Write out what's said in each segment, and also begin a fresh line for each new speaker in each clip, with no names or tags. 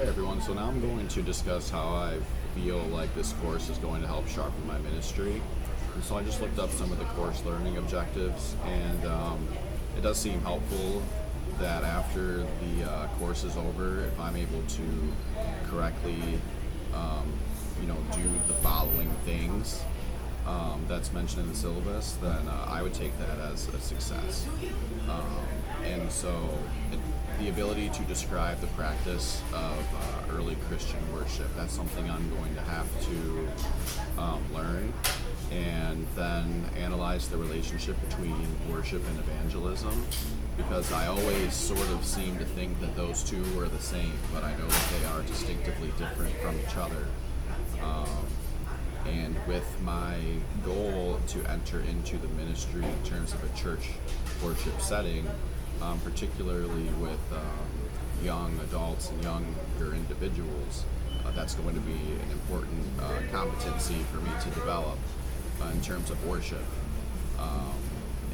Hey everyone, so now I'm going to discuss how I feel like this course is going to help sharpen my ministry. And so I just looked up some of the course learning objectives, and it does seem helpful that after the course is over, if I'm able to correctly, do the following things that's mentioned in the syllabus, then I would take that as a success. And so the ability to describe the practice of early Christian worship, that's something I'm going to have to learn, and then analyze the relationship between worship and evangelism, because I always sort of seem to think that those two are the same, but I know that they are distinctively different from each other. And with my goal to enter into the ministry in terms of a church worship setting, particularly with young adults and younger individuals, that's going to be an important competency for me to develop in terms of worship.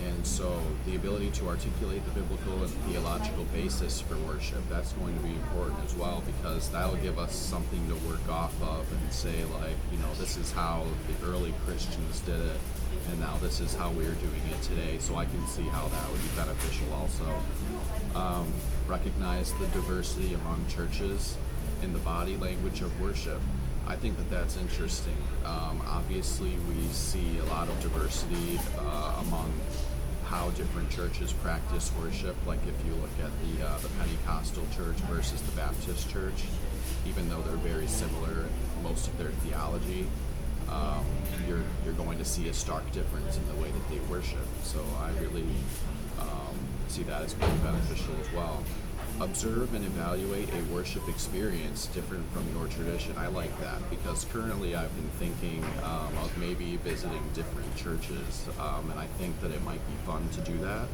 And so the ability to articulate the biblical and theological basis for worship, that's going to be important as well, because that'll give us something to work off of and say, like, this is how the early Christians did it, and now this is how we're doing it today. So I can see how that would be beneficial also. Recognize the diversity among churches in the body language of worship. I think that that's interesting. Obviously, we see a lot of diversity among how different churches practice worship. Like if you look at the Pentecostal church versus the Baptist church, even though they're very similar in most of their theology, you're going to see a stark difference in the way that they worship. So I really see that as being beneficial as well. Observe and evaluate a worship experience different from your tradition. I like that, because currently I've been thinking of maybe visiting different churches, and I think that it might be fun to do that.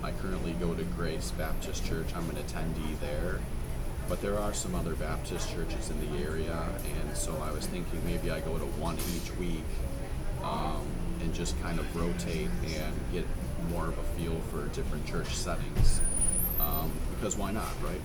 I currently go to Grace Baptist Church. I'm an attendee there, but there are some other Baptist churches in the area, and so I was thinking maybe I go to one each week and just kind of rotate and get more of a feel for different church settings. Because why not, right?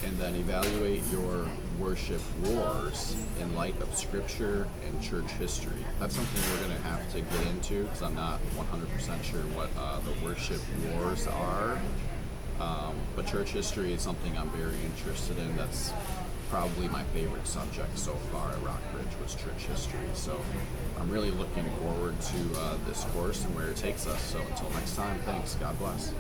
And then evaluate your worship wars in light of scripture and church history. That's something we're going to have to get into, because I'm not 100% sure what the worship wars are. But church history is something I'm very interested in. That's probably my favorite subject so far at Rockbridge, was church history. So I'm really looking forward to this course and where it takes us. So until next time, thanks. God bless.